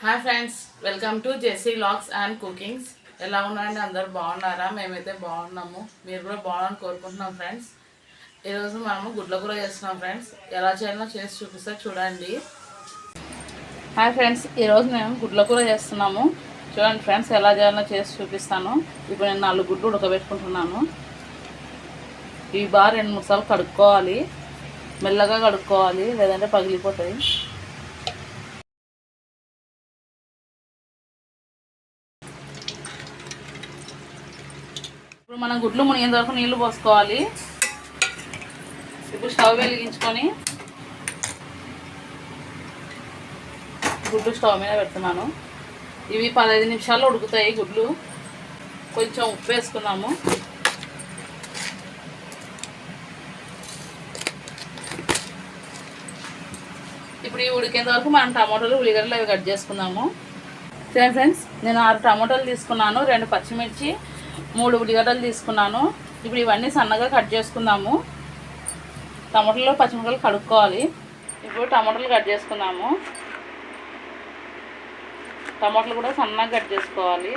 Hi friends, welcome to Jessie vlogs and cookings. ఎలా ఉన్నారండి? అందరూ బాగున్నారా? మేమైతే బాగున్నాము. మీరు కూడా బాగున్నారని కోరుకుంటున్నాం ఫ్రెండ్స్. ఈరోజు మనము గుడ్ల కూర చేస్తున్నాం ఫ్రెండ్స్. ఎలా చేయాలో చేసి చూపిస్తా చూడండి. హాయ్ ఫ్రెండ్స్, ఈరోజు మేము గుడ్ల కూర చేస్తున్నాము. చూడండి ఫ్రెండ్స్, ఎలా చేయాలో చేసి చూపిస్తాను. ఇప్పుడు నేను 4 గుడ్లు ఉడకబెట్టుకుంటున్నాను. ఇవి బాగా 2-3 సార్లు కడుక్కోవాలి. మెల్లగా కడుక్కోవాలి, లేదంటే పగిలిపోతాయి. ఇప్పుడు మనం గుడ్లు మునిగేంత వరకు నీళ్లు పోసుకోవాలి. ఇప్పుడు స్టవ్ వెలిగించుకొని గుడ్లు స్టవ్ మీద పెడుతున్నాను. ఇవి 15 నిమిషాల్లో ఉడుకుతాయి గుడ్లు. కొంచెం ఉప్పు వేసుకున్నాము. ఇప్పుడు ఇవి ఉడికేంత వరకు మనం టమాటాలు, ఉల్లిగడ్డలు అవి కట్ చేసుకుందాము. సరే ఫ్రెండ్స్, నేను 6 టమాటాలు తీసుకున్నాను, 2 పచ్చిమిర్చి, 3 ఉల్లిగడ్డలు తీసుకున్నాను. ఇప్పుడు ఇవన్నీ సన్నగా కట్ చేసుకుందాము. టమాటాలు, పచ్చిమిరపకాయలు కడుక్కోవాలి. ఇప్పుడు టమాటాలు కట్ చేసుకుందాము. టమాటాలు కూడా సన్నగా కట్ చేసుకోవాలి.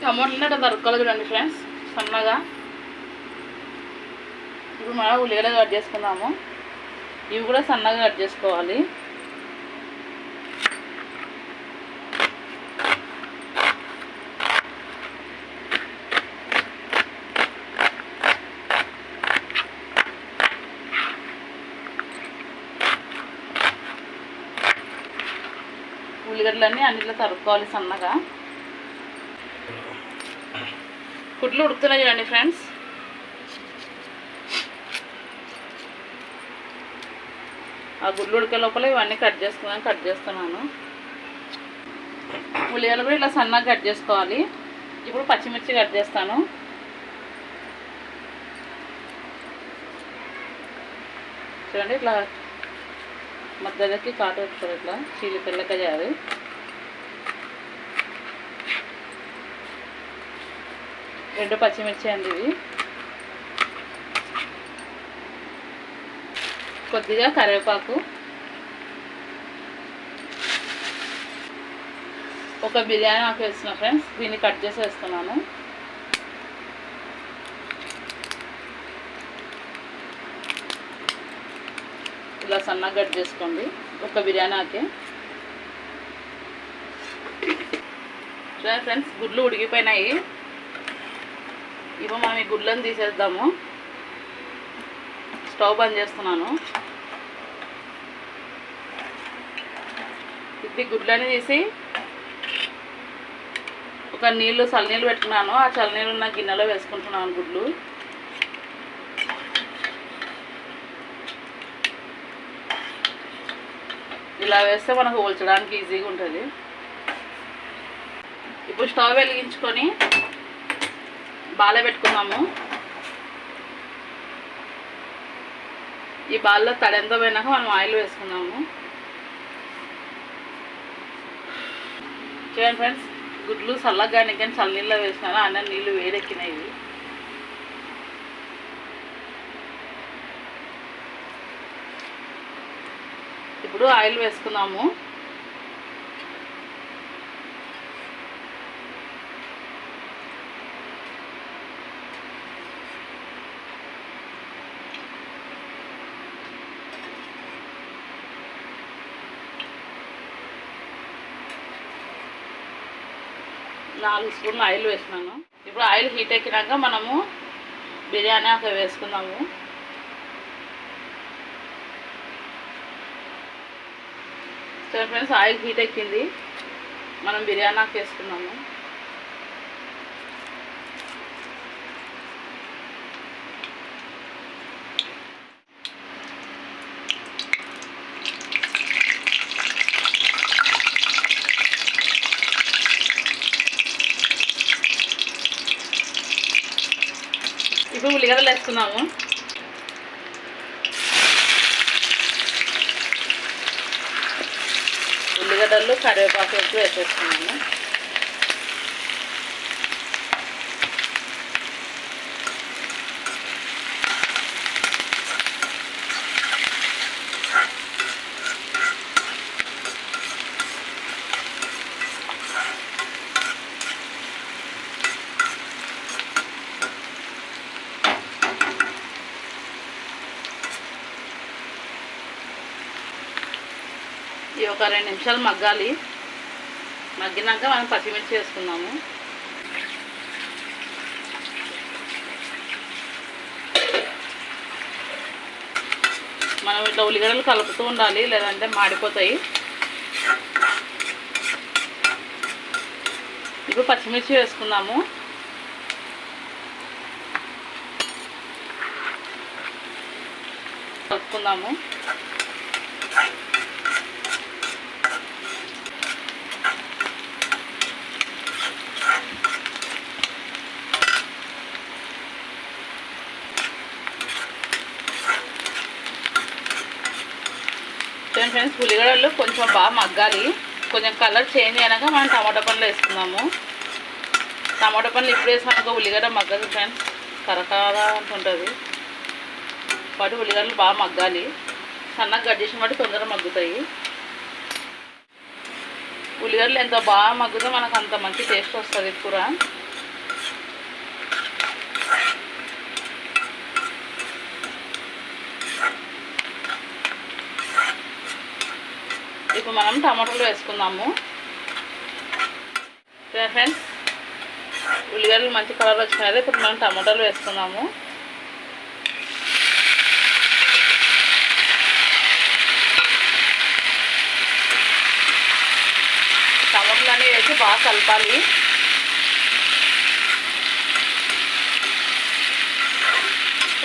టమాటాలు అట్లా తరుక్కోవాలి చూడండి ఫ్రెండ్స్, సన్నగా. ఇప్పుడు మనం ఉల్లిగడ్డ కట్ చేసుకుందాము. ఇవి కూడా సన్నగా కట్ చేసుకోవాలి. ఉల్లిగడ్డలన్నీ అన్నిట్లో తరుక్కోవాలి సన్నగా. గుడ్లు ఉడుకుతున్నాయి చూడండి ఫ్రెండ్స్. ఆ గుడ్లు ఉడికే లోపల ఇవన్నీ కట్ చేస్తున్నాను. ఉల్లిగడ్డలు కూడా ఇలా సన్నగా కట్ చేసుకోవాలి. ఇప్పుడు పచ్చిమిర్చి కట్ చేస్తాను. చూడండి, ఇట్లా మధ్యలోకి కాటు పెట్టుకోవాలి. ఇట్లా చీలి పిల్లక చేయాలి. రెండు పచ్చిమిర్చి అండి ఇవి. కొద్దిగా కరివేపాకు, ఒక బిర్యానీ ఆకు వేస్తున్నా ఫ్రెండ్స్. దీన్ని కట్ చేసి వేస్తున్నాను. ఇలా సన్నగా కట్ చేసుకోండి. ఒక బిర్యానీ ఆకే. చూడండి ఫ్రెండ్స్, గుడ్లు ఉడికిపోయినాయి. ఇప్పుడు మనం ఈ గుడ్లను తీసేద్దాము. స్టవ్ బంద్ చేస్తున్నాను. ఇది గుడ్లని తీసి ఒక చల్లనీళ్ళు పెట్టుకున్నాను. ఆ చల్లనీళ్ళు ఉన్న గిన్నెలో వేసుకుంటున్నాను గుడ్లు. ఇలా వేస్తే మనకు పోల్చడానికి ఈజీగా ఉంటుంది. ఇప్పుడు స్టవ్ వెలిగించుకొని బాల పెట్టుకున్నాము. ఈ బాల్లో తడెంత పోయినాక మనం ఆయిల్ వేసుకున్నాము. చూడండి ఫ్రెండ్స్, గుడ్లు చల్లగా కానీ చల్లనీళ్ళలో వేసినాను. అన్న నీళ్ళు వేడెక్కినాయి. ఇప్పుడు ఆయిల్ వేసుకుందాము. నాలుగు స్పూన్లు ఆయిల్ వేసినాను. ఇప్పుడు ఆయిల్ హీట్ ఎక్కినాక మనము బిర్యానీ ఆకు వేసుకుందాము. సరే ఫ్రెండ్స్, ఆయిల్ హీట్ ఎక్కింది. మనం బిర్యానీ ఆకు వేసుకుందాము. ఇప్పుడు ఉల్లిగడ్డలు వేసుకుందాము. ఉల్లిగడ్డలు కరివేపాకు ఎక్కువ వేసేస్తున్నాను. ఈ ఒక 2 నిమిషాలు మగ్గాలి. మగ్గినాక మనం పచ్చిమిర్చి వేసుకుందాము. మనం ఇట్లా ఉల్లిగడ్డలు కలుపుతూ ఉండాలి, లేదంటే మాడిపోతాయి. ఇప్పుడు పచ్చిమిర్చి వేసుకుందాము. కలుపుకుందాము. ఫ్రెండ్స్, ఉల్లిగడ్డలు కొంచెం బాగా మగ్గాలి. కొంచెం కలర్ చేంజ్ అయినాక మనం టమాటా పండ్లు వేసుకుందాము. టమాటా పండ్లు ఇప్పుడు వేసాక ఉల్లిగడ్డ మగ్గదు ఫ్రెండ్స్, కరకరా అంటుంటుంది. వాటి ఉల్లిగడ్డలు బాగా మగ్గాలి. సన్నగా కట్ చేసిన వాటి తొందరగా మగ్గుతాయి. ఉల్లిగడ్డలు ఎంత బాగా మగ్గుతో మనకు అంత మంచి టేస్ట్ వస్తుంది కూర. ఇప్పుడు మనం టమాటాలు వేసుకుందాము. ఫ్రెండ్స్, ఉల్లిగడ్డలు మంచి కలర్ వచ్చినాయి. ఇప్పుడు మనం టమాటాలు వేసుకుందాము. టమాటాలు అన్నీ వేసి బాగా కలపాలి.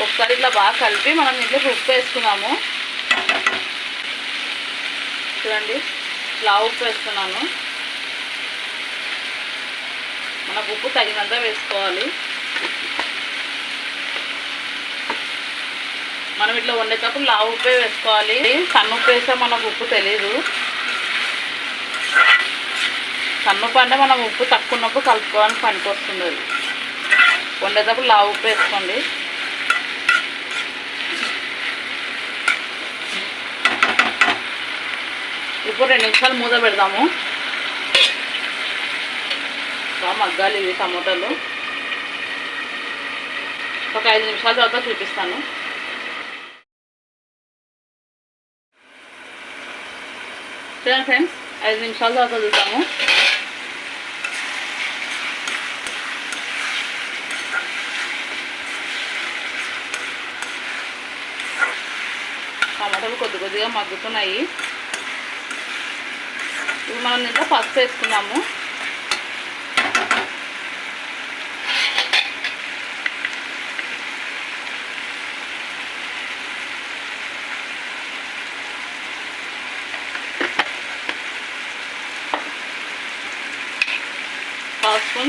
ఒకసారి ఇట్లా బాగా కలిపి మనం ఇంట్లో ఉప్పు వేసుకున్నాము. చూడండి, ఇట్లా ఉప్పు వేస్తున్నాను. మనకు ఉప్పు తగినంత వేసుకోవాలి. మనం ఇట్లా వండేటప్పుడు లావు ఉప్పే వేసుకోవాలి. సన్న ఉప్పు వేస్తే మనకు ఉప్పు తెలీదు. సన్న ఉప్పు అంటే మనం ఉప్పు తక్కువ ఉన్నప్పుడు కలుపుకోవడానికి పనికొస్తుంది. అది వండేటప్పుడు లావు ఉప్పు వేసుకోండి. ఇప్పుడు 2 నిమిషాలు మూత పెడదాము. బాగా మగ్గాలి ఇవి టమాటాలు. ఒక 5 నిమిషాల తర్వాత చూపిస్తాను. ఫ్రెండ్స్, 5 నిమిషాల తర్వాత చూద్దాము. టమాటాలు కొద్దిగా మగ్గుతున్నాయి. ఇప్పుడు మనం దీంట్లో పసుపు వేసుకున్నాము.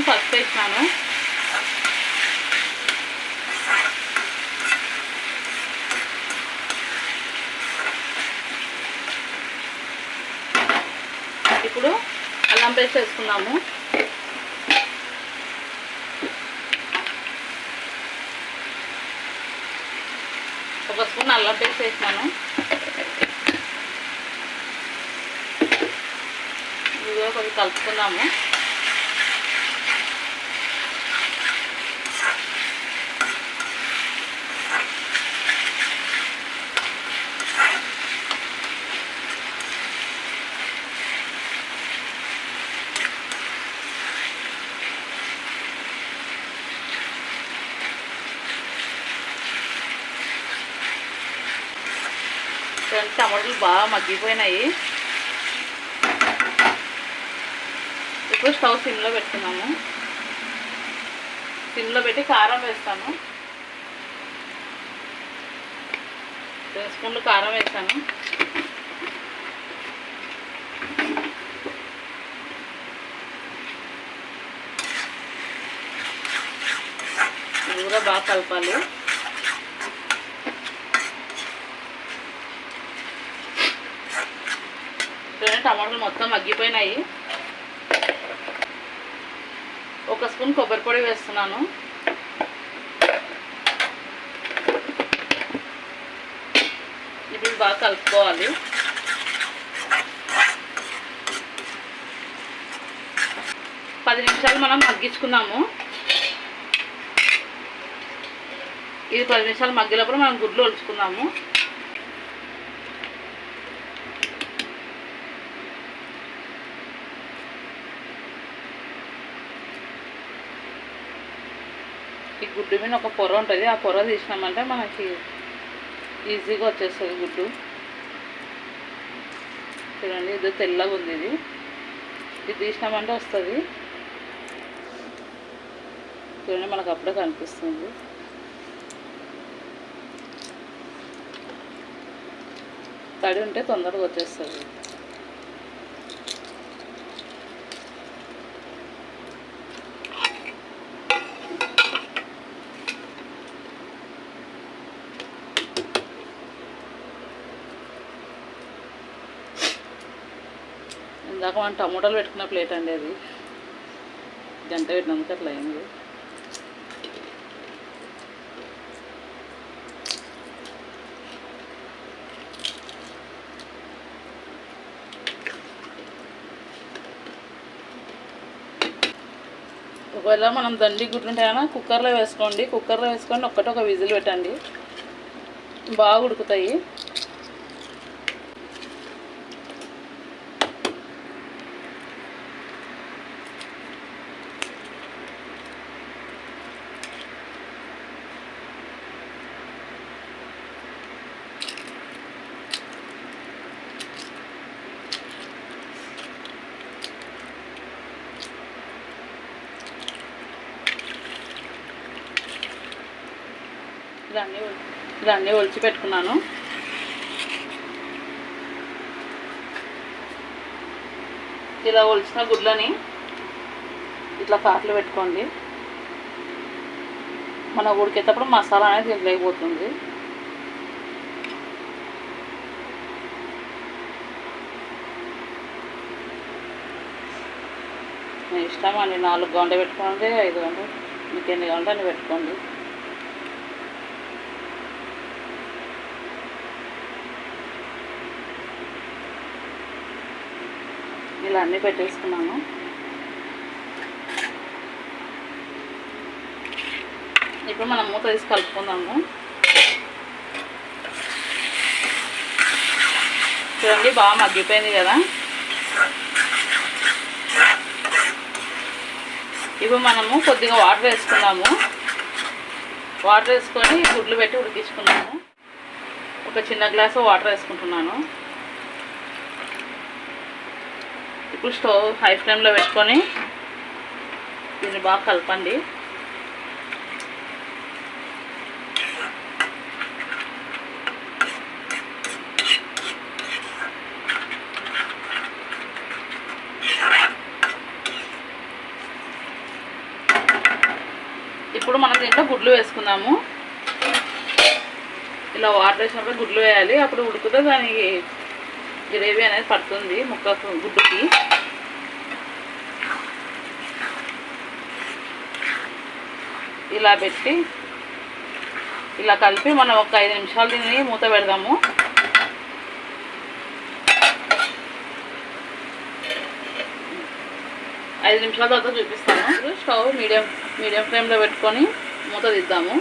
పసుపు వేసినాను. ఇప్పుడు అల్లం పేస్ట్ వేసుకున్నాము. ఒక స్పూన్ అల్లం పేస్ట్ వేసినాను. ఇదిగో కొంచెం కలుపుకున్నాము. టమాటాలు బాగా మగ్గిపోయినాయి. ఇప్పుడు స్టవ్ సిమ్లో పెట్టుకున్నాము. సిమ్లో పెట్టి కారం వేస్తాను. 2 స్పూన్లు కారం వేస్తాను. ఇది కూడా బాగా కలపాలి. టమాటాలు మొత్తం మగ్గిపోయినాయి. 1 స్పూన్ కొబ్బరి పొడి వేస్తున్నాను. ఇప్పుడు బాగా కలుపుకోవాలి. పది నిమిషాలు మనం మగ్గించుకున్నాము. ఇది 10 నిమిషాలు మగ్గినప్పుడు మనం గుడ్లు ఒలుచుకుందాము. ఈ గుడ్డు మీద ఒక పొర ఉంటుంది. ఆ పొర తీసినామంటే మనకి ఈజీగా వచ్చేస్తుంది గుడ్డు. చూడండి, ఇది తెల్లగా ఉంది. ఇది తీసినామంటే వస్తుంది. చూడండి, మనకు అప్పుడే కనిపిస్తుంది. తడి ఉంటే తొందరగా వచ్చేస్తుంది. ఇందాక మనం టమోటాలు పెట్టుకున్న ప్లేట్ అండి, అది గంట పెట్టినందుకు అట్లా అయింది. ఒకవేళ మనం దండి గుడ్లు ఉంటాయి కదా, కుక్కర్లో వేసుకోండి. కుక్కర్లో వేసుకొని ఒక విజిల్ పెట్టండి, బాగా ఉడుకుతాయి. ఇదన్నీ ఒలిచి పెట్టుకున్నాను. ఇలా ఒలిచిన గుడ్లని ఇట్లా కాట్లు పెట్టుకోండి. మన ఉడికేటప్పుడు మసాలా అనేది దీంట్లో అయిపోతుంది. మీ ఇష్టం అండి, 4 గంటలు పెట్టుకోండి, 5 గంటలు, మీకు ఎన్ని గంటలు అని పెట్టుకోండి. ఇలా అన్నీ పెట్టేసుకున్నాను. ఇప్పుడు మనం మూత తీసి కలుపుకుందాము. చూడండి, బాగా మగ్గిపోయింది కదా. ఇప్పుడు మనము కొద్దిగా వాటర్ వేసుకుందాము. వాటర్ వేసుకొని గుడ్లు పెట్టి ఉడికించుకున్నాము. ఒక చిన్న గ్లాసు వాటర్ వేసుకుంటున్నాను. ఇప్పుడు స్టవ్ హై ఫ్లేమ్లో పెట్టుకొని దీన్ని బాగా కలపండి. ఇప్పుడు మనం దీంట్లో గుడ్లు వేసుకుందాము. ఇలా వాటర్ వేసినప్పుడు గుడ్లు వేయాలి, అప్పుడు ఉడుకుతే దానికి గ్రేవీ అనేది పడుతుంది ముక్కకు, గుడ్డుకి. ఇలా పెట్టి ఇలా కలిపి మనం ఒక 5 నిమిషాలు దీన్ని మూత పెడదాము. ఐదు నిమిషాల తర్వాత చూపిస్తాను. స్టవ్ మీడియం ఫ్లేమ్లో పెట్టుకొని మూత తీద్దాము.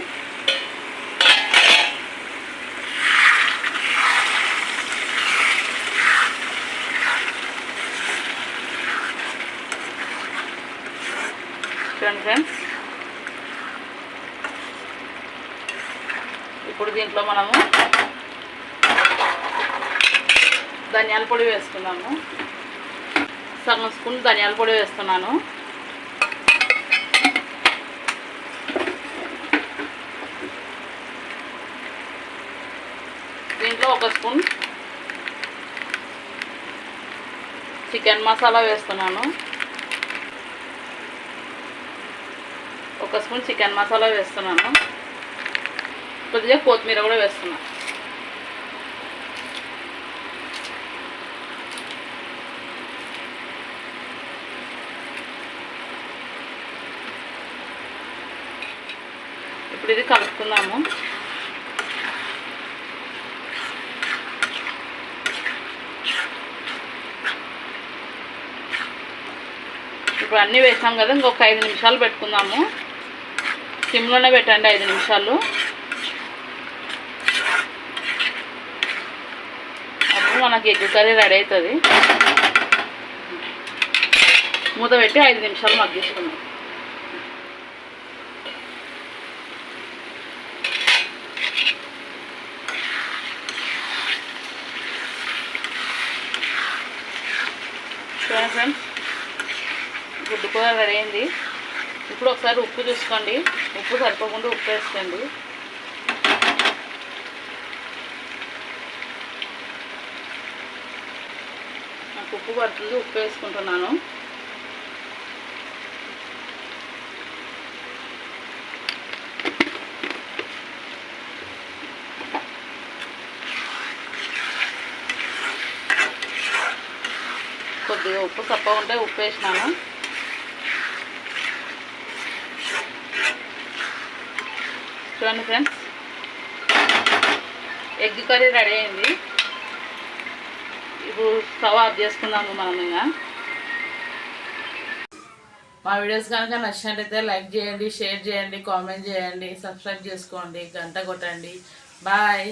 చూడండి ఫ్రెండ్స్, ఇప్పుడు దీంట్లో మనము ధనియాల పొడి వేసుకున్నాము. సగం స్పూన్ ధనియాల పొడి వేస్తున్నాను. దీంట్లో 1 స్పూన్ చికెన్ మసాలా వేస్తున్నాను. 1 స్పూన్ చికెన్ మసాలా వేస్తున్నాను. కొద్దిగా కొత్తిమీర కూడా వేస్తున్నాను. ఇప్పుడు ఇది కలుపుకుందాము. ఇప్పుడు అన్నీ వేసాం కదా, ఇంకొక 5 నిమిషాలు పెట్టుకుందాము. సిమ్లోనే పెట్టండి 5 నిమిషాలు. అప్పుడు మనకి ఎగ్ కర్రీ రెడీ అవుతుంది. మూత పెట్టి 5 నిమిషాలు మగ్గించుకుందాం. చూడండి ఫ్రెండ్స్, గుడ్డు కూర రెడీ అయింది. ఇప్పుడు ఒకసారి ఉప్పు చూసుకోండి, ఉప్పు సరిపోకుండా ఉప్పు వేసుకోండి. నాకు ఉప్పు పడుతుంది, ఉప్పు వేసుకుంటున్నాను. కొద్దిగా ఉప్పు తక్కువ ఉంటే ఉప్పు వేసినాను. చూడండి ఫ్రెండ్స్, ఎగ్ కర్రీ రెడీ అయింది. ఇప్పుడు స్టవ్ ఆఫ్ చేసుకుందాము మనం. ఇంకా మా వీడియోస్ కనుక నచ్చినట్టయితే లైక్ చేయండి, షేర్ చేయండి, కామెంట్ చేయండి, సబ్స్క్రైబ్ చేసుకోండి, గంట కొట్టండి. బాయ్.